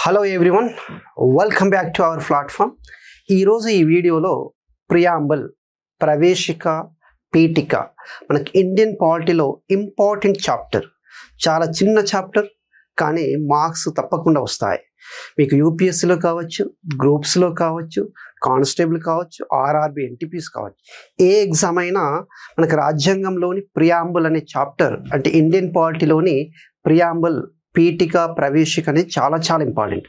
Hello everyone, welcome back to our platform. ఈరోజు ఈ వీడియోలో ప్రియాంబుల్, ప్రవేశిక, పీఠిక మనకి ఇండియన్ పాలిటీలో ఇంపార్టెంట్ చాప్టర్. చాలా చిన్న చాప్టర్ కానీ మార్క్స్ తప్పకుండా వస్తాయి. మీకు యూపీఎస్సీలో కావచ్చు, గ్రూప్స్లో కావచ్చు, కానిస్టేబుల్ కావచ్చు, ఆర్ఆర్బి ఎన్టీపీస్ కావచ్చు, ఏ ఎగ్జామ్ అయినా మనకు రాజ్యాంగంలోని ప్రియాంబుల్ అనే చాప్టర్, అంటే ఇండియన్ పాలిటీలోని ప్రియాంబుల్, పీఠిక, ప్రవేశిక అనేది చాలా చాలా ఇంపార్టెంట్.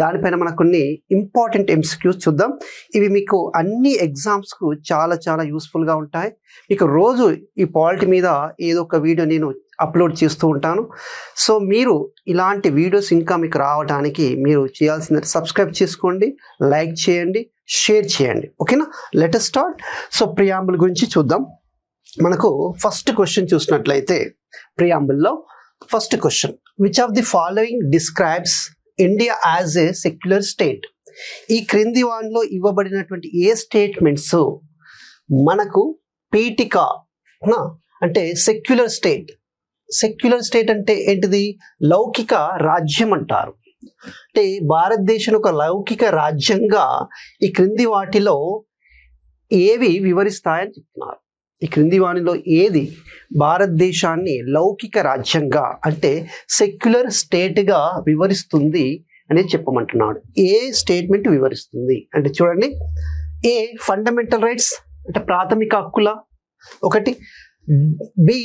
దానిపైన మనకు కొన్ని ఇంపార్టెంట్ ఎంసీక్యూస్ చూద్దాం. ఇవి మీకు అన్ని ఎగ్జామ్స్కు చాలా చాలా యూస్ఫుల్గా ఉంటాయి. మీకు రోజు ఈ పాలిటీ మీద ఏదో ఒక వీడియో నేను అప్లోడ్ చేస్తూ ఉంటాను. సో మీరు ఇలాంటి వీడియోస్ ఇంకా మీకు రావడానికి మీరు చేయాల్సింది సబ్స్క్రైబ్ చేసుకోండి, లైక్ చేయండి, షేర్ చేయండి. ఓకేనా, let us start. So preamble గురించి చూద్దాం. మనకు ఫస్ట్ క్వశ్చన్ చూసినట్లయితే ప్రియాంబుల్లో first question, which of the following describes India as a secular state? ఈ క్రింది వాటిలో ఇవ్వబడినటువంటి ఏ స్టేట్మెంట్స్ మనకు పీఠిక అంటే సెక్యులర్ స్టేట్. సెక్యులర్ స్టేట్ అంటే ఏంటిది? లౌకిక రాజ్యం అంటారు. అంటే భారతదేశం ఒక లౌకిక రాజ్యంగా ఈ క్రింది వాటిలో ఏవి వివరిస్తాయని చెప్తున్నారు. ఈ క్రింది వాటిలో ఏది భారతదేశాన్ని లౌకిక రాజ్యంగా అంటే సెక్యులర్ స్టేట్గా వివరిస్తుంది అనేది చెప్పమంటున్నాడు. ఏ స్టేట్మెంట్ వివరిస్తుంది అంటే చూడండి, ఏ ఫండమెంటల్ రైట్స్ అంటే ప్రాథమిక హక్కుల, ఒకటి. B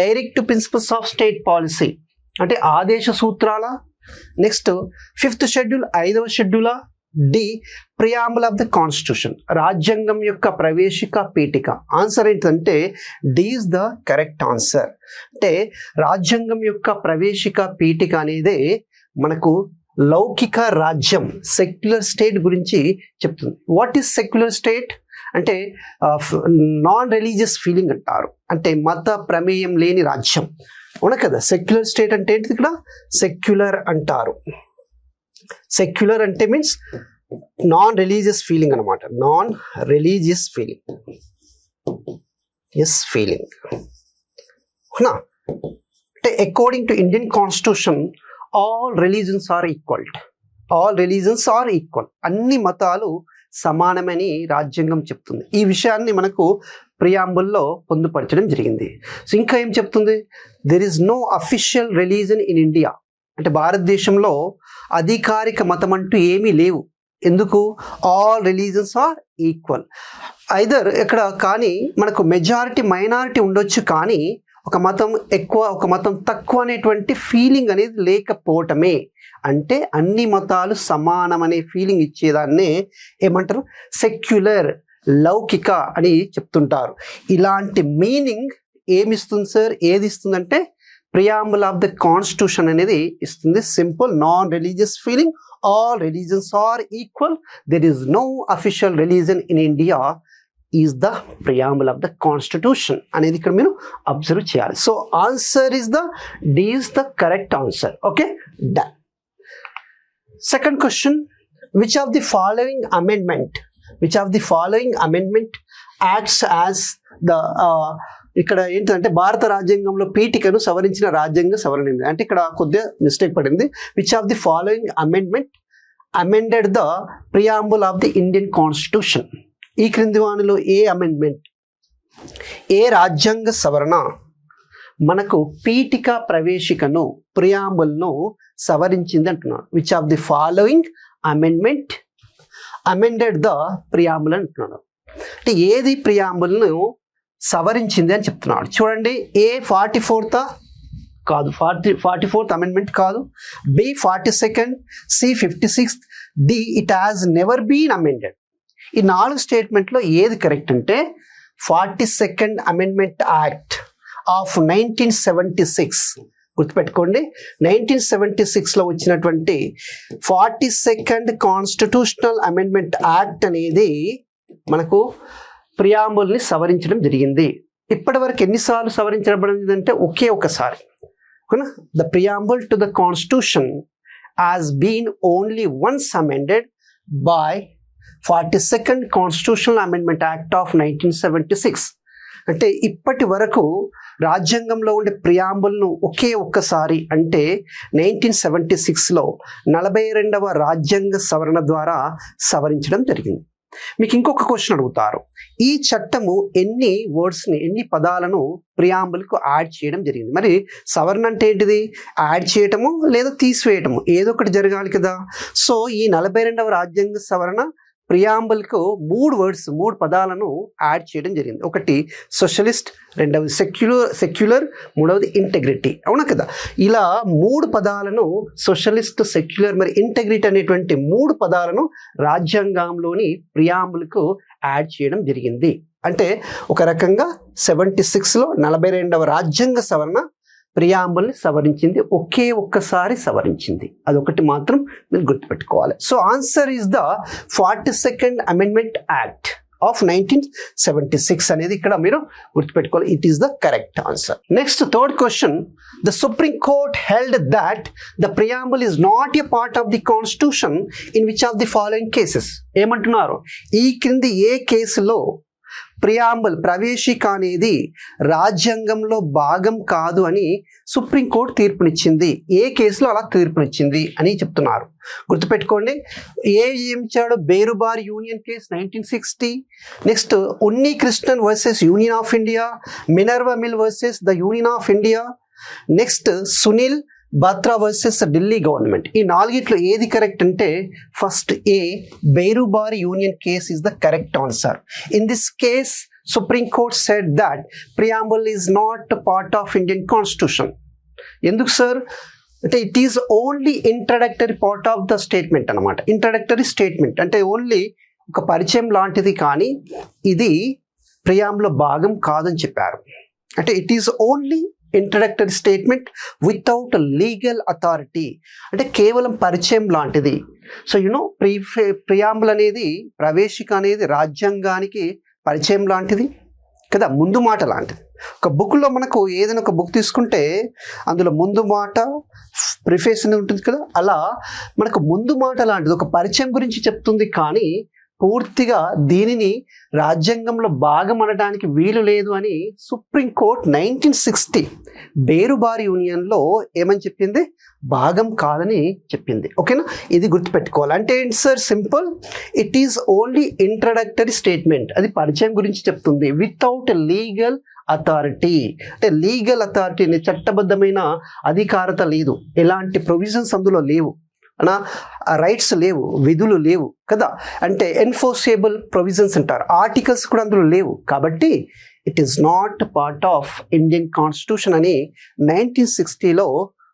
direct principles of state policy అంటే ఆదేశ సూత్రాల. నెక్స్ట్ ఫిఫ్త్ షెడ్యూల్, 5వ షెడ్యూలా. D preamble of the constitution, రాజ్యాంగం యొక్క ప్రవేశిక, పీఠిక. ఆన్సర్ ఏంటంటే D is the correct answer. అంటే రాజ్యాంగం యొక్క ప్రవేశిక, పీఠిక అనేది మనకు లౌకిక రాజ్యం, సెక్యులర్ స్టేట్ గురించి చెప్తుంది. వాట్ ఈస్ సెక్యులర్ స్టేట్ అంటే నాన్ రిలీజియస్ ఫీలింగ్ అంటారు, అంటే మత ప్రమేయం లేని రాజ్యం. అవునా కదా? సెక్యులర్ స్టేట్ అంటే ఏంటిది? ఇక్కడ సెక్యులర్ అంటారు. సెక్యులర్ అంటే మీన్స్ నాన్ రిలీజియస్ ఫీలింగ్ అనమాట. Non religious feeling, yes feeling. అంటే according to Indian constitution all religions are equal. All religions are equal, అన్ని మతాలు సమానమని రాజ్యాంగం చెప్తుంది. ఈ విషయాన్ని మనకు ప్రియాంబుల్లో పొందుపరచడం జరిగింది. సో ఇంకా ఏం చెప్తుంది? There is no official religion in India. అంటే భారతదేశంలో అధికారిక మతం అంటూ ఏమీ లేవు. ఎందుకు? All religions are equal. Either ఇక్కడ కానీ మనకు మెజారిటీ, మైనారిటీ ఉండొచ్చు, కానీ ఒక మతం ఎక్కువ, ఒక మతం తక్కువ అనేటువంటి ఫీలింగ్ అనేది లేకపోవటమే. అంటే అన్ని మతాలు సమానం అనే ఫీలింగ్ ఇచ్చేదాన్నే ఏమంటారు? సెక్యులర్, లౌకిక అని చెప్తుంటారు. ఇలాంటి మీనింగ్ ఏమిస్తుంది సార్? ఏది ఇస్తుందంటే ప్రియాంబుల్ ఆఫ్ ద కాన్స్టిట్యూషన్ అనేది ఇస్తుంది. Simple, non religious feeling, all religions are equal, there is no official religion in India is the preamble of the constitution అనేది ఇక్కడ మీరు అబ్జర్వ్ చేయాలి. So answer is the D is the correct answer. Okay, done. Second question, which of the following amendment, which of the following amendment acts as the, ఇక్కడ ఏంటంటే భారత రాజ్యాంగంలో పీఠికను సవరించిన రాజ్యాంగ సవరణ. అంటే ఇక్కడ కొద్దిగా మిస్టేక్ పడింది. Which of the following amendment amended the preamble of the Indian constitution? ఈ క్రింది వానిలో ఏ అమెండ్మెంట్, ఏ రాజ్యాంగ సవరణ మనకు పీఠిక, ప్రవేశికను, ప్రియాంబుల్ను సవరించింది అంటున్నాడు. Which of the following amendment amended the preamble అంటున్నాడు. అంటే ఏది ప్రియాంబుల్ను సవరించింది అని చెప్తున్నాడు. చూడండి, ఏ 44th కాదు, 44th అమెండ్మెంట్ కాదు. B 42nd, C 56th, D it has never been amended. ఈ 4 స్టేట్మెంట్లో ఏది కరెక్ట్ అంటే 42nd అమెండ్మెంట్ యాక్ట్ ఆఫ్ 1976. గుర్తుపెట్టుకోండి, 1976లో వచ్చినటువంటి 42nd కాన్స్టిట్యూషనల్ అమెండ్మెంట్ యాక్ట్ అనేది మనకు ప్రియాంబుల్ని సవరించడం జరిగింది. ఇప్పటి వరకు ఎన్నిసార్లు సవరించబడింది అంటే ఒకే ఒకసారి. The preamble to the constitution has been only once amended by 42nd constitutional amendment act of 1976. అంటే ఇప్పటి వరకు రాజ్యాంగంలో ఉండే ప్రియాంబుల్ను ఒక్కసారి అంటే 1976లో 42వ రాజ్యాంగ సవరణ ద్వారా సవరించడం జరిగింది. మీకు ఇంకొక క్వశ్చన్ అడుగుతారు, ఈ చట్టము ఎన్ని పదాలను ప్రియాంబుల్కు యాడ్ చేయడం జరిగింది? మరి సవరణ అంటే ఏంటిది? యాడ్ చేయటము లేదా తీసివేయటము, ఏదో ఒకటి జరగాలి కదా. సో ఈ 42వ రాజ్యాంగ సవరణ ప్రియాంబుల్కు 3 పదాలను యాడ్ చేయడం జరిగింది. ఒకటి సోషలిస్ట్, రెండవది సెక్యులర్, మూడవది ఇంటెగ్రిటీ. అవునా కదా? ఇలా 3 పదాలను, సోషలిస్ట్, సెక్యులర్ మరి ఇంటెగ్రిటీ అనేటువంటి 3 పదాలను రాజ్యాంగంలోని ప్రియాంబుల్కు యాడ్ చేయడం జరిగింది. అంటే ఒక రకంగా 76లో 42వ రాజ్యాంగ సవరణ ప్రియాంబుల్ని సవరించింది, ఒక్కసారి సవరించింది. అదొకటి మాత్రం మీరు గుర్తుపెట్టుకోవాలి. So answer is the 42nd amendment act of 1976 అనేది ఇక్కడ మీరు గుర్తుపెట్టుకోవాలి. It is the correct answer. Next third question, the supreme court held that the preamble is not a part of the constitution in which of the following cases. ఏమంటున్నారు? ఈ క్రింది ఏ కేసులో preamble ప్రవేశిక అనేది రాజ్యాంగంలో భాగం కాదు అని సుప్రీంకోర్టు తీర్పునిచ్చింది? ఏ కేసులో అలా తీర్పునిచ్చింది అని చెప్తున్నారు. గుర్తుపెట్టుకోండి. ఏం ఇచ్చాడు? Berubari union case 1960, next Unni Krishnan versus union of India, Minerva mill versus the union of India, next Sunil Batra versus Delhi government. ఈ 4 ఏది కరెక్ట్ అంటే first A, Berubari union case is the correct answer. In this case supreme court said that preamble is not part of Indian constitution. ఎందుకు sir అంటే it is only introductory part of the statement అనమాట. Introductory statement అంటే only ఒక పరిచయం లాంటిది, కానీ ఇది preamble భాగం కాదని చెప్పారు. అంటే it is only introductory statement without legal authority, అంటే కేవలం పరిచయం లాంటిది. సో ప్రియాంబుల్ అనేది, ప్రవేశిక అనేది రాజ్యాంగానికి పరిచయం లాంటిది కదా, ముందు మాట లాంటిది. ఒక బుక్లో మనకు ఏదైనా ఒక బుక్ తీసుకుంటే అందులో ముందు మాట, ప్రిఫేస్ అని ఉంటుంది కదా, అలా మనకు ముందు మాట లాంటిది ఒక పరిచయం గురించి చెప్తుంది, కానీ పూర్తిగా దీనిని రాజ్యాంగంలో భాగం అనడానికి వీలు లేదు అని సుప్రీంకోర్టు 1960 బేరుబార్ యూనియన్లో ఏమని చెప్పింది? భాగం కాదని చెప్పింది. ఓకేనా? ఇది గుర్తుపెట్టుకోవాలి. అంటే ఏంటి sir? Simple, it is only introductory statement, అది పరిచయం గురించి చెప్తుంది, వితౌట్ లీగల్ అథారిటీ. అంటే లీగల్ అథారిటీ అనే చట్టబద్ధమైన అధికారత లేదు, ఎలాంటి ప్రొవిజన్స్ అందులో లేవు, రైట్స్ లేవు, విధులు లేవు కదా. అంటే ఎన్ఫోర్సేబుల్ ప్రొవిజన్స్ అంటారు, ఆర్టికల్స్ కూడా అందులో లేవు. కాబట్టి it is not part of Indian constitution అని 1960లో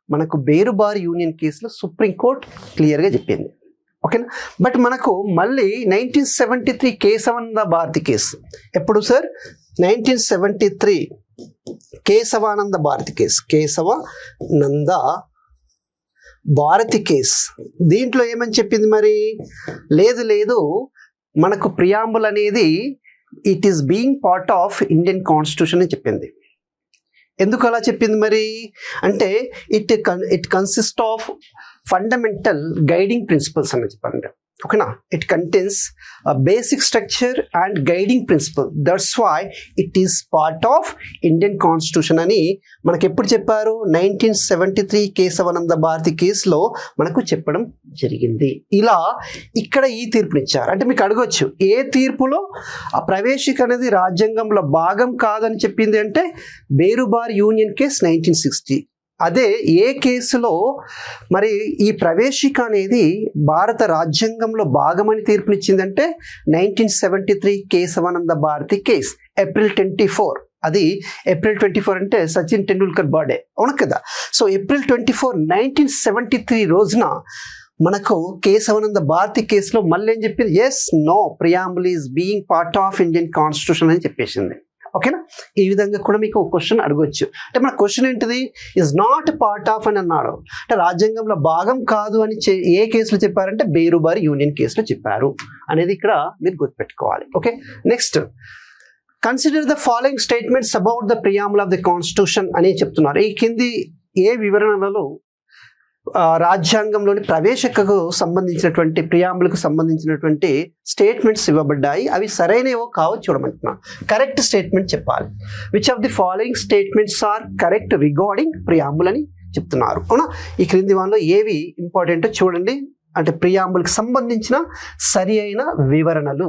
మనకు బేరుబార్ యూనియన్ కేసులో సుప్రీంకోర్టు క్లియర్గా చెప్పింది. ఓకేనా? బట్ మనకు మళ్ళీ 1973 కేశవానంద భారతి కేసు. ఎప్పుడు sir? 1973 Keshavananda Bharati case, Keshavananda Bharati case. దీంట్లో ఏమని చెప్పింది మరి? లేదు మనకు ప్రియాంబుల్ అనేది it is being part of Indian constitution అని చెప్పింది. ఎందుకు అలా చెప్పింది మరి అంటే it consist of fundamental guiding principles అని చెప్పండి. ఓకేనా? It contains basic structure and guiding principle, that's why it is part of Indian constitution అని మనకు ఎప్పుడు చెప్పారు? 1973 కేశవానంద భారతి కేసులో మనకు చెప్పడం జరిగింది. ఇలా ఇక్కడ ఈ తీర్పునిచ్చారు. అంటే మీకు అడగొచ్చు, ఏ తీర్పులో ఆ ప్రవేశిక అనేది రాజ్యాంగంలో భాగం కాదని చెప్పింది అంటే బేరుబార్ యూనియన్ కేస్ 1960. అదే ఏ కేసులో మరి ఈ ప్రవేశిక అనేది భారత రాజ్యాంగంలో భాగమని తీర్పునిచ్చిందంటే 1973 కేశవానంద భారతి కేస్, April 24. అది April 24 అంటే సచిన్ టెండూల్కర్ బర్త్డే, అవును కదా. సో April 24, 1973 రోజున మనకు కేశవానంద భారతి కేసులో మళ్ళీ ఏం చెప్పింది? Yes, no, preamble is being part of Indian constitution అని చెప్పేసింది. ఓకేనా? ఈ విధంగా కూడా మీకు క్వశ్చన్ అడగొచ్చు. అంటే మన క్వశ్చన్ ఏంటిది? ఇస్ నాట్ పార్ట్ ఆఫ్ అని అన్నాడు, అంటే రాజ్యాంగంలో భాగం కాదు అని ఏ కేసులో చెప్పారంటే బేరుబారి యూనియన్ కేసులో చెప్పారు అనేది ఇక్కడ మీరు గుర్తుపెట్టుకోవాలి. Okay, next consider the following statements about the preamble of the constitution అని చెప్తున్నారు. ఈ కింది ఏ వివరణలో రాజ్యాంగంలోని ప్రవేశికకు సంబంధించినటువంటి ప్రియాంబుల్కు సంబంధించినటువంటి స్టేట్మెంట్స్ ఇవ్వబడ్డాయి. అవి సరైనవో కావో చూడమంటున్నా. కరెక్ట్ స్టేట్మెంట్ చెప్పాలి. Which of the following statements are correct regarding preamble అని చెప్తున్నారు. అవునా, ఈ క్రింది వాటిలో ఏవి ఇంపార్టెంటో చూడండి. అంటే ప్రియాంబుల్కి సంబంధించిన సరి అయిన వివరణలు.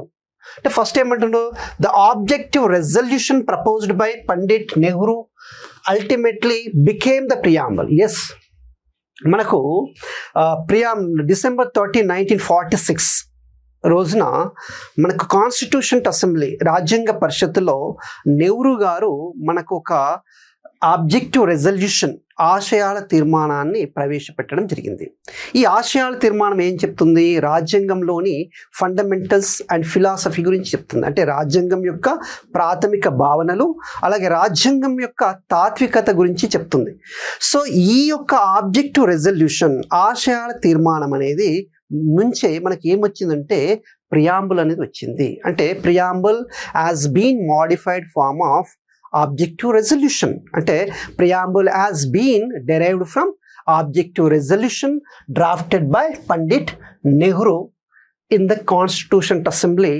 అంటే ఫస్ట్ ఏమంటుండో, the objective resolution proposed by Pandit Nehru ultimately became the preamble. Yes, మనకు డిసెంబర్ 30, 1946 రోజున మనకు కాన్స్టిట్యూషన్ అసెంబ్లీ రాజ్యాంగ పరిషత్తులో నెహ్రూ గారు మనకు ఒక ఆబ్జెక్టివ్ రెజల్యూషన్ ఆశయాల తీర్మానాన్ని ప్రవేశపెట్టడం జరిగింది. ఈ ఆశయాల తీర్మానం ఏం చెప్తుంది? రాజ్యాంగంలోని ఫండమెంటల్స్ అండ్ ఫిలాసఫీ గురించి చెప్తుంది. అంటే రాజ్యాంగం యొక్క ప్రాథమిక భావనలు, అలాగే రాజ్యాంగం యొక్క తాత్వికత గురించి చెప్తుంది. సో ఈ యొక్క ఆబ్జెక్టివ్ రెజల్యూషన్ ఆశయాల తీర్మానం అనేది నుంచే మనకి ఏమొచ్చిందంటే ప్రియాంబుల్ అనేది వచ్చింది. అంటే preamble has been modified form of objective resolution. అంటే preamble has been derived from objective resolution drafted by Pandit Nehru in the constitution assembly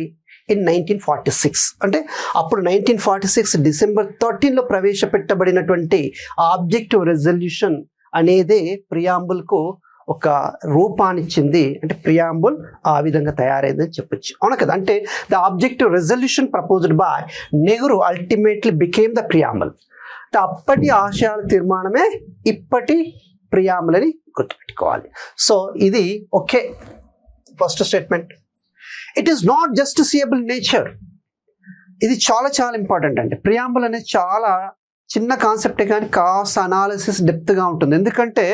in 1946. అంటే అప్పుడు 1946 డిసెంబర్ 13లో ప్రవేశపెట్టబడినటువంటి ఆబ్జెక్టివ్ రెజల్యూషన్ అనేదే ప్రియాంబుల్కు ఒక రూపాన్నిచ్చింది. అంటే ప్రియాంబుల్ ఆ విధంగా తయారైందని చెప్పొచ్చు. అవునా కదా? అంటే the objective resolution proposed by Nehru ultimately became the preamble. అంటే అప్పటి ఆశయాల తీర్మానమే ఇప్పటి ప్రియాంబుల్ అని గుర్తుపెట్టుకోవాలి. సో ఇది okay. First statement, it is not justiciable nature. ఇది చాలా చాలా ఇంపార్టెంట్. అంటే ప్రియాంబుల్ అనేది చాలా చిన్న కాన్సెప్టే కానీ కాస్త అనాలిసిస్ డెప్త్గా ఉంటుంది. ఎందుకంటే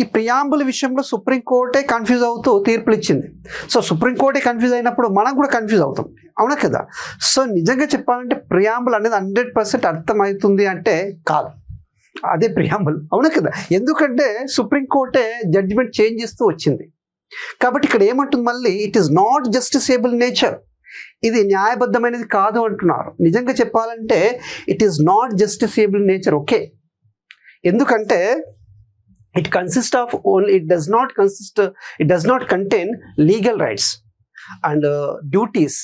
ఈ ప్రియాంబుల్ విషయంలో సుప్రీంకోర్టే కన్ఫ్యూజ్ అవుతూ తీర్పులు ఇచ్చింది. సో సుప్రీంకోర్టే కన్ఫ్యూజ్ అయినప్పుడు మనం కూడా కన్ఫ్యూజ్ అవుతాం. అవునా కదా? సో నిజంగా చెప్పాలంటే ప్రియాంబుల్ అనేది 100% అర్థమవుతుంది అంటే కాదు, అదే ప్రియాంబుల్. అవునా కదా? ఎందుకంటే సుప్రీంకోర్టే జడ్జిమెంట్ చేంజ్ చేస్తూ వచ్చింది. కాబట్టి ఇక్కడ ఏమంటుంది మళ్ళీ, it is not justiciable nature. ఇది న్యాయబద్ధమైనది కాదు అంటున్నారు. నిజంగా చెప్పాలంటే it is not justiciable nature. Okay, ఎందుకంటే it consists of only, it does not contain legal rights and duties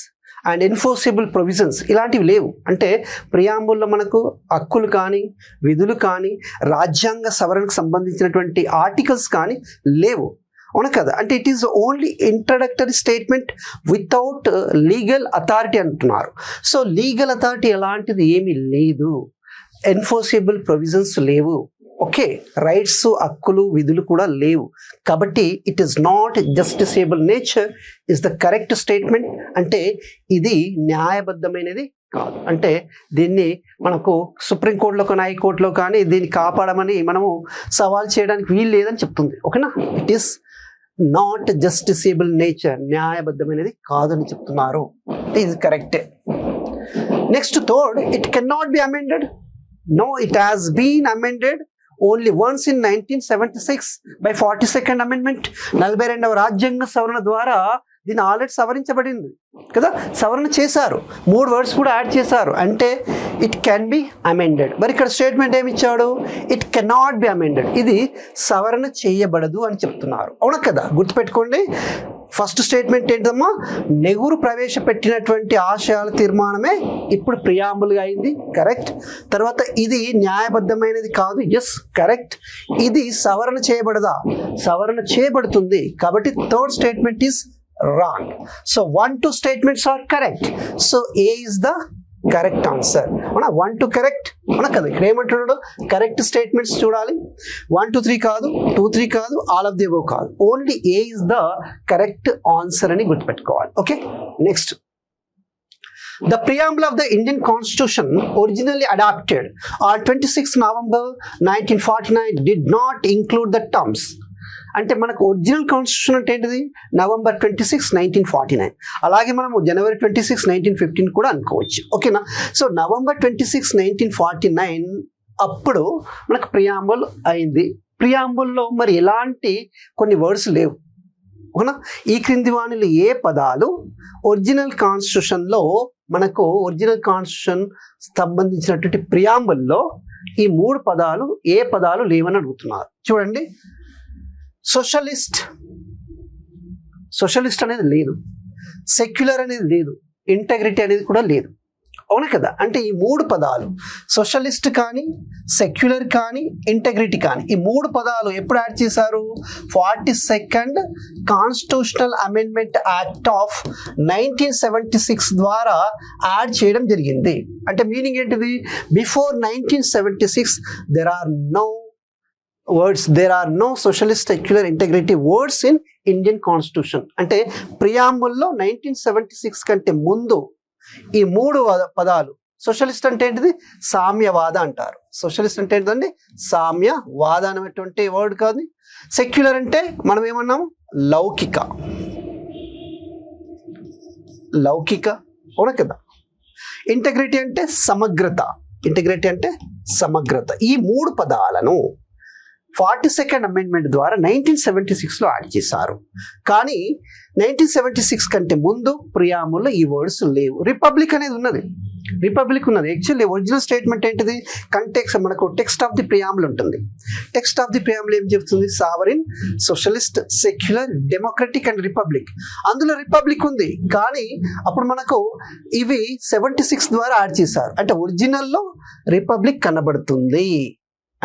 and enforceable provisions. ఇలాంటివి లేవు. అంటే ప్రియాంబుల్లో మనకు హక్కులు కానీ విధులు కానీ రాజ్యాంగ సవరణకు సంబంధించినటువంటి ఆర్టికల్స్ కానీ లేవు. అవును కదా? అంటే it is only introductory statement without legal authority అంటున్నారు. సో లీగల్ అథారిటీ ఎలాంటిది ఏమీ లేదు, ఎన్ఫోర్సబుల్ ప్రొవిజన్స్ లేవు. ఓకే, రైట్స్ హక్కులు విధులు కూడా లేవు. కాబట్టి it is not justiciable nature is the correct statement. అంటే ఇది న్యాయబద్ధమైనది కాదు. అంటే దీన్ని మనకు సుప్రీంకోర్టులో కానీ హైకోర్టులో కానీ దీన్ని కాపాడమని మనము సవాల్ చేయడానికి వీలు లేదని చెప్తుంది. ఓకేనా? It is not justiciable nature, న్యాయబద్ధమైనది కాదని చెప్తున్నారు. ఇది కరెక్టే. Next third, it can not be amended. No, it has been amended only once in 1976 by 42nd amendment. 42వ రాజ్యాంగ సవరణ ద్వారా దీన్ని ఆల్రెడీ సవరించబడింది కదా, సవరణ చేశారు, 3 వర్డ్స్ కూడా యాడ్ చేశారు. అంటే ఇట్ క్యాన్ బి అమెండెడ్. మరి ఇక్కడ స్టేట్మెంట్ ఏమి ఇచ్చాడు? It cannot be amended. ఇది సవరణ చేయబడదు అని చెప్తున్నారు. అవునా కదా? గుర్తుపెట్టుకోండి. ఫస్ట్ స్టేట్మెంట్ ఏంటమ్మా? నెహ్రూ ప్రవేశపెట్టినటువంటి ఆశయాల తీర్మానమే ఇప్పుడు ప్రియాంబుల్గా అయింది. కరెక్ట్. తర్వాత ఇది న్యాయబద్ధమైనది కాదు. Yes, correct. ఇది సవరణ చేయబడదా? సవరణ చేయబడుతుంది. కాబట్టి third statement is wrong. So 1, 2 statements are correct. So A is the correct answer. అవునా? 1, 2 కరెక్ట్. అవునా కదా? ఇక్కడ ఏమంటున్నాడు? కరెక్ట్ స్టేట్మెంట్స్ చూడాలి. 1, 2, 3 కాదు, 2, 3 కాదు, ఆల్ ఆఫ్ ది అబోవ్ కాదు. Only A is the correct answer అని గుర్తుపెట్టుకోవాలి. Okay, next. The preamble of the Indian Constitution, originally adopted on 26 November 1949, did not include the terms. అంటే మనకు ఒరిజినల్ కాన్స్టిట్యూషన్ అంటే ఏంటిది? నవంబర్ 26, 1949. అలాగే మనము జనవరి 26, 1915 కూడా అనుకోవచ్చు. ఓకేనా? సో నవంబర్ 26, 1949 అప్పుడు మనకు ప్రియాంబుల్ అయింది. ప్రియాంబుల్లో మరి ఎలాంటి కొన్ని వర్డ్స్ లేవు. ఓకేనా? ఈ క్రింది వాణిలో ఏ పదాలు ఒరిజినల్ కాన్స్టిట్యూషన్లో మనకు ఒరిజినల్ కాన్స్టిట్యూషన్ సంబంధించినటువంటి ప్రియాంబుల్లో ఈ 3 పదాలు ఏ పదాలు లేవని అడుగుతున్నారు. చూడండి, సోషలిస్ట్ అనేది లేదు, సెక్యులర్ అనేది లేదు, ఇంటెగ్రిటీ అనేది కూడా లేదు. అవును కదా? అంటే ఈ మూడు పదాలు సోషలిస్ట్ కానీ, సెక్యులర్ కానీ, ఇంటెగ్రిటీ కానీ, ఈ మూడు పదాలు ఎప్పుడు యాడ్ చేశారు? 42nd constitutional amendment act of 1976 ద్వారా యాడ్ చేయడం జరిగింది. అంటే మీనింగ్ ఏంటిది? Before 1976 there are no socialist, secular, integrity words in Indian constitution. అంటే ప్రియాంబుల్లో 1976 కంటే ముందు ఈ మూడు పదాలు, సోషలిస్ట్ అంటే ఏంటిది? సామ్యవాద అంటారు. సోషలిస్ట్ అంటే ఏంటండి? సామ్యవాద అనేటువంటి వర్డ్ కాదు. సెక్యులర్ అంటే మనం ఏమన్నాము? లౌకిక. అవునా కదా? ఇంటెగ్రిటీ అంటే సమగ్రత. ఈ మూడు పదాలను 42nd అమెండ్మెంట్ ద్వారా 1976లో యాడ్ చేశారు. కానీ 1976 కంటే ముందు ప్రియాంబుల్లో ఈ వర్డ్స్ లేవు. రిపబ్లిక్ అనేది ఉన్నది. యాక్చువల్లీ ఒరిజినల్ స్టేట్మెంట్ ఏంటిది? మనకు టెక్స్ట్ ఆఫ్ ది ప్రియాంబుల్ ఉంటుంది. టెక్స్ట్ ఆఫ్ ది ప్రియాంబుల్ ఏం చెప్తుంది? Sovereign, socialist, secular, democratic and republic. అందులో రిపబ్లిక్ ఉంది, కానీ అప్పుడు మనకు ఇవి 76 ద్వారా యాడ్ చేశారు. అంటే ఒరిజినల్లో రిపబ్లిక్ కనబడుతుంది.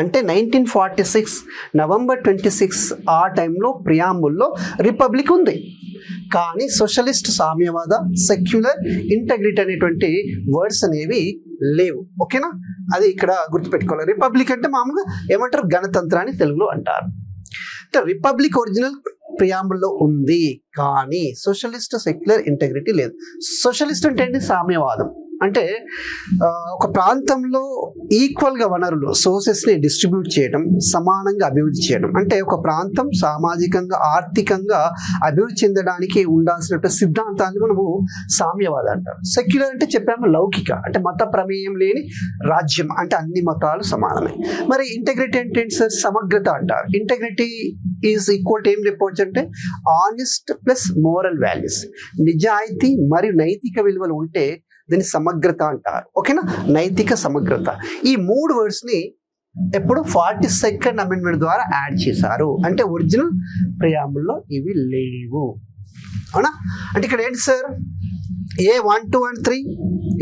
అంటే 1946 నవంబర్ 26 ఆ టైంలో ప్రియాంబుల్లో రిపబ్లిక్ ఉంది, కానీ సోషలిస్ట్, సామ్యవాద, సెక్యులర్, ఇంటెగ్రిటీ అనేటువంటి వర్డ్స్ అనేవి లేవు. ఓకేనా? అది ఇక్కడ గుర్తుపెట్టుకోవాలి. రిపబ్లిక్ అంటే మామూలుగా ఏమంటారు? గణతంత్రాన్ని తెలుగులో అంటారు. అంటే రిపబ్లిక్ ఒరిజినల్ ప్రియాంబుల్లో ఉంది, కానీ సోషలిస్ట్, సెక్యులర్, ఇంటెగ్రిటీ లేదు. సోషలిస్ట్ అంటే ఏంటి? సామ్యవాదం. అంటే ఒక ప్రాంతంలో ఈక్వల్గా వనరులు, సోర్సెస్ని డిస్ట్రిబ్యూట్ చేయడం, సమానంగా అభివృద్ధి చేయడం. అంటే ఒక ప్రాంతం సామాజికంగా, ఆర్థికంగా అభివృద్ధి చెందడానికి ఉండాల్సిన సిద్ధాంతాన్ని మనము సామ్యవాదం అంటారు. సెక్యులర్ అంటే చెప్పాము లౌకిక, అంటే మత ప్రమేయం లేని రాజ్యం, అంటే అన్ని మతాలు సమానమే. మరి ఇంటెగ్రిటీ అంటే సార్? సమగ్రత అంటారు. ఇంటెగ్రిటీ ఈజ్ ఈక్వల్ టు ఏం చెప్పవచ్చు అంటే ఆనెస్ట్ ప్లస్ మోరల్ వాల్యూస్, నిజాయితీ మరియు నైతిక విలువలు ఉంటే దీన్ని సమగ్రత అంటారు. ఓకేనా? నైతిక సమగ్రత. ఈ మూడు వర్డ్స్ని ఎప్పుడు 42nd అమెండ్మెంట్ ద్వారా యాడ్ చేశారు. అంటే ఒరిజినల్ ప్రియాంబుల్లో ఇవి లేవు. అవునా? అంటే ఇక్కడ ఏంటి sir? A 1, 2 and 3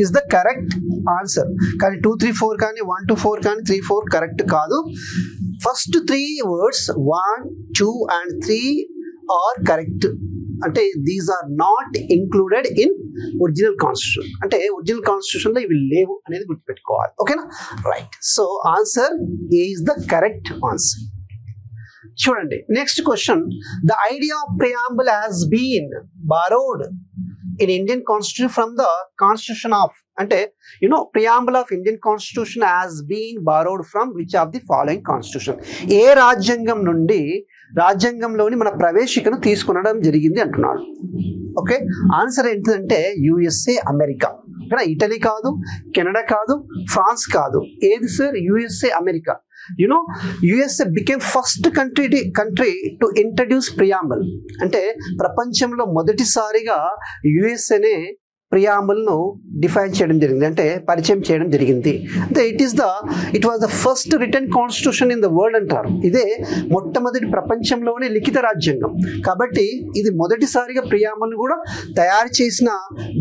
is the correct answer. కానీ 2, 3, 4 కానీ 1, 2, 4 కానీ 3, 4 కరెక్ట్ కాదు. First 3 words 1, 2 and 3 are correct. అంటే these are not included in original constitution. అంటే ఒరిజినల్ కాన్స్టిట్యూషన్ లో ఇవి లేవు అనేది గుర్తుపెట్టుకోవాలి. ఓకేనా? Right. So answer A is the correct answer. చూడండి next question. The idea of preamble has been borrowed in Indian constitution from the constitution of, అంటే preamble of Indian constitution has been borrowed from which of the following constitution? ఏ రాజ్యాంగం నుండి రాజ్యాంగంలోని మన ప్రవేశికను తీసుకునడం జరిగింది అంటున్నాడు. Okay, answer ఏంటంటే USA, America. ఇక్కడ Italy కాదు, కెనడా కాదు, ఫ్రాన్స్ కాదు. ఏది sir? USA, America. USA became first country to introduce preamble. అంటే ప్రపంచంలో మొదటిసారిగా యుఎస్ఏనే ప్రియాంబుల్ను డిఫైన్ చేయడం జరిగింది, అంటే పరిచయం చేయడం జరిగింది. అంటే it was the first written constitution in the world అంటారు. ఇదే మొట్టమొదటి ప్రపంచంలోనే లిఖిత రాజ్యాంగం. కాబట్టి ఇది మొదటిసారిగా ప్రియాంబుల్ని కూడా తయారు చేసిన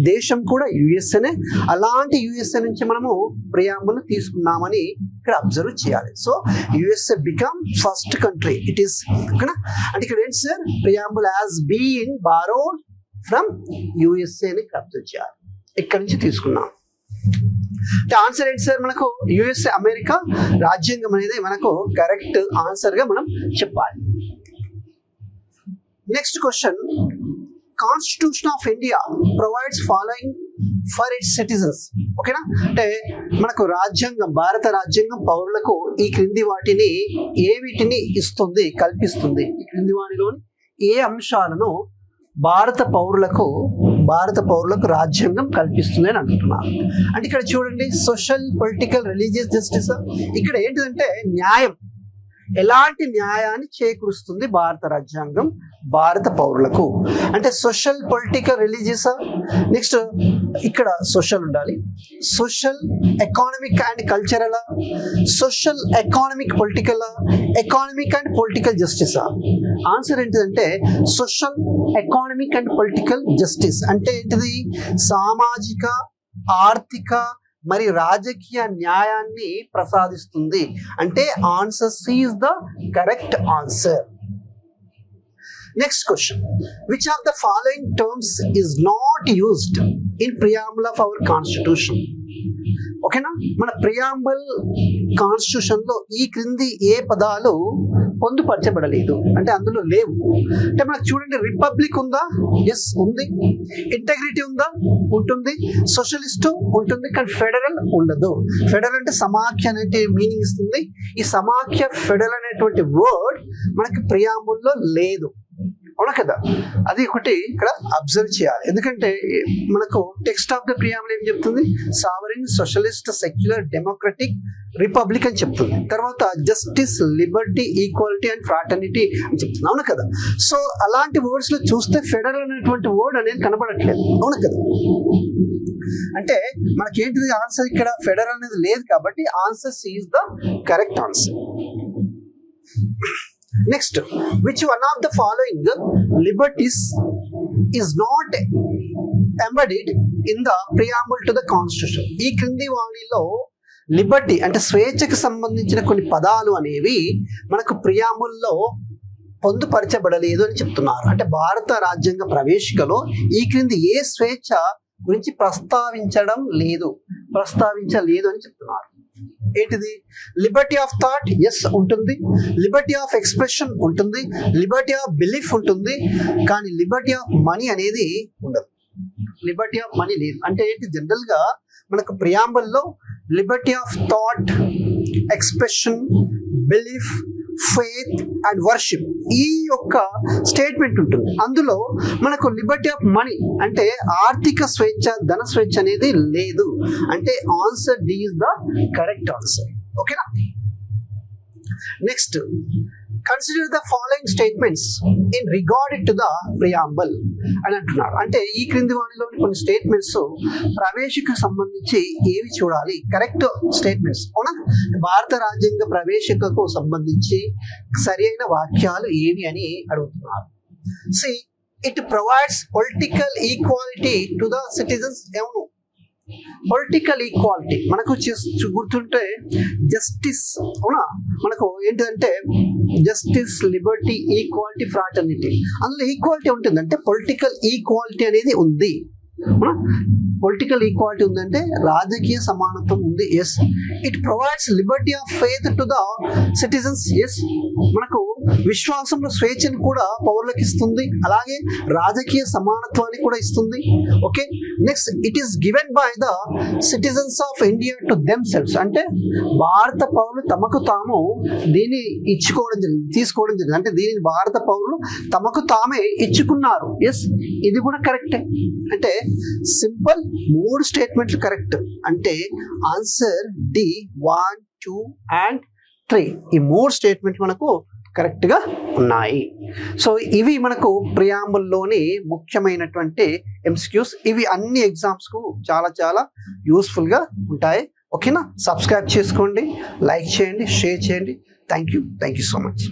దేశం కూడా యుఎస్ఏనే. అలాంటి యుఎస్ఏ నుంచి మనము ప్రియాంబుల్ని తీసుకున్నామని ఇక్కడ అబ్జర్వ్ చేయాలి. So USA become first country. It is అంటే ఇక్కడ ఏంటి sir? Preamble has been borrowed from యుఎస్ఏని అబ్జర్వ్ చేయాలి. ఇక్కడ నుంచి తీసుకున్నాం. అంటే ఆన్సర్ ఏంటి సార్? మనకు యుఎస్ఏ, అమెరికా రాజ్యాంగం అనేది మనకు కరెక్ట్ ఆన్సర్ గా మనం చెప్పాలి. Next question. Constitution of India provides following for it's citizens. ఓకేనా? అంటే మనకు రాజ్యాంగం, భారత రాజ్యాంగం పౌరులకు ఈ క్రింది వాటిని వీటిని ఇస్తుంది, కల్పిస్తుంది? ఈ క్రింది వాటిలోని ఏ అంశాలను భారత పౌరులకు రాజ్యాంగం కల్పిస్తుంది అని అంటున్నారు. అంటే ఇక్కడ చూడండి, సోషల్, పొలిటికల్, రిలీజియస్ జస్టిస్. ఇక్కడ ఏంటిదంటే న్యాయం, ఎలాంటి న్యాయాన్ని చేకూరుస్తుంది భారత రాజ్యాంగం భారత పౌరులకు? అంటే సోషల్, పొలిటికల్, రిలీజియస్. నెక్స్ట్ ఇక్కడ సోషల్ ఉండాలి. Social, economic and cultural, social, economic, political, economic and political justice. Answer ఏంటిదంటే social, economic and political justice. అంటే ఏంటిది? సామాజిక, ఆర్థిక మరి రాజకీయ న్యాయాన్ని ప్రసాదిస్తుంది. అంటే answer C is the correct answer. Next question, which of the following terms is not used in preamble of our constitution? ఓకేనా, మన ప్రియాంబుల్ కాన్స్టిట్యూషన్ లో ఈ క్రింది ఏ పదాలు పొందుపరచబడలేదు, అంటే అందులో లేవు. అంటే మనకు చూడండి, రిపబ్లిక్ ఉందా? ఎస్ ఉంది. ఇంటెగ్రిటీ ఉందా? ఉంటుంది. సోషలిస్ట్ ఉంటుంది, కానీ ఫెడరల్ ఉండదు. ఫెడరల్ అంటే సమాఖ్య అనే మీనింగ్ ఇస్తుంది. ఈ సమాఖ్య, ఫెడరల్ అనేటువంటి వర్డ్ మనకి ప్రియాంబుల్లో లేదు. అవునా కదా? అది ఒకటి ఇక్కడ అబ్జర్వ్ చేయాలి. ఎందుకంటే మనకు టెక్స్ట్ ఆఫ్ ద ప్రియాంబుల్ ఏం చెప్తుంది? Sovereign, socialist, secular, democratic, republic అని చెప్తుంది. తర్వాత justice, liberty, equality and fraternity అని చెప్తుంది. అవునా కదా? సో అలాంటి వర్డ్స్ లో చూస్తే ఫెడరల్ అనేటువంటి వర్డ్ అనేది కనబడట్లేదు. అవునా కదా? అంటే మనకేంటిది ఆన్సర్? ఇక్కడ ఫెడరల్ అనేది లేదు కాబట్టి answer C is the correct answer. Next, which one of the following liberties is not embodied in the preamble to the constitution? ఈ క్రింది వాణిలో లిబర్టీ అంటే స్వేచ్ఛకు సంబంధించిన కొన్ని పదాలు అనేవి మనకు ప్రియాంబుల్లో పొందుపరచబడలేదు అని చెప్తున్నారు. అంటే భారత రాజ్యాంగ ప్రవేశికలో ఈ క్రింది ఏ స్వేచ్ఛ గురించి ప్రస్తావించలేదు అని చెప్తున్నారు. ఏంటిది? లిబర్టీ ఆఫ్ థాట్, ఎస్ ఉంటుంది. లిబర్టీ ఆఫ్ ఎక్స్ప్రెషన్ ఉంటుంది. లిబర్టీ ఆఫ్ బిలీఫ్ ఉంటుంది. కానీ లిబర్టీ ఆఫ్ మనీ అనేది ఉండదు. లిబర్టీ ఆఫ్ మనీ లేదు. అంటే ఏంటి? జనరల్ గా మనకు ప్రియాంబుల్లో liberty of thought, expression, belief, faith and worship ఈ యొక్క స్టేట్మెంట్ ఉంటుంది. అందులో మనకు లిబర్టీ ఆఫ్ మనీ అంటే ఆర్థిక స్వేచ్ఛ, ధన స్వేచ్ఛ అనేది లేదు. అంటే answer D is the correct answer. ఓకేనా? Next, consider the following statements in regard to the preamble అని అంటున్నారు. అంటే ఈ క్రింది వాటిలోని కొన్ని స్టేట్మెంట్స్ ప్రవేశిక సంబంధించి ఏవి చూడాలి? Correct statements. అవునా? భారత రాజ్యాంగ ప్రవేశికకు సంబంధించి సరి అయిన వాక్యాలు ఏవి అని అడుగుతున్నారు. C, it provides political equality to the citizens. ఏమను? పొలిటికల్ ఈక్వాలిటీ మనకు గుర్తుంటే జస్టిస్. అవునా? మనకు ఏంటంటే జస్టిస్, లిబర్టీ, ఈక్వాలిటీ, ఫ్రాటర్నిటీ, అందులో ఈక్వాలిటీ ఉంటుంది. అంటే పొలిటికల్ ఈక్వాలిటీ అనేది ఉంది. పొలిటికల్ ఈక్వాలిటీ ఉందంటే రాజకీయ సమానత్వం ఉంది. Yes. It provides liberty of faith to the citizens. Yes. మనకు విశ్వాసంలో స్వేచ్ఛను కూడా పౌరులకు ఇస్తుంది. అలాగే రాజకీయ సమానత్వాన్ని కూడా ఇస్తుంది. Okay. Next, it is given by the citizens of India to them selves. అంటే భారత పౌరులు తమకు తాము దీన్ని తీసుకోవడం జరిగింది. అంటే దీనిని భారత పౌరులు తమకు తామే ఇచ్చుకున్నారు. ఎస్, ఇది కూడా కరెక్టే. అంటే సింపుల్ 3 స్టేట్మెంట్లు కరెక్ట్. అంటే ఆన్సర్ డి 1, 2 and 3 ఈ 3 స్టేట్మెంట్ మనకు కరెక్ట్ గా ఉన్నాయి. సో ఇవి మనకు ప్రియాంబుల్లోని ముఖ్యమైనటువంటి ఎంసిక్యూస్. ఇవి అన్ని ఎగ్జామ్స్ కు చాలా చాలా యూస్ఫుల్ గా ఉంటాయి. ఓకేనా? సబ్స్క్రైబ్ చేసుకోండి, లైక్ చేయండి, షేర్ చేయండి. Thank you so much.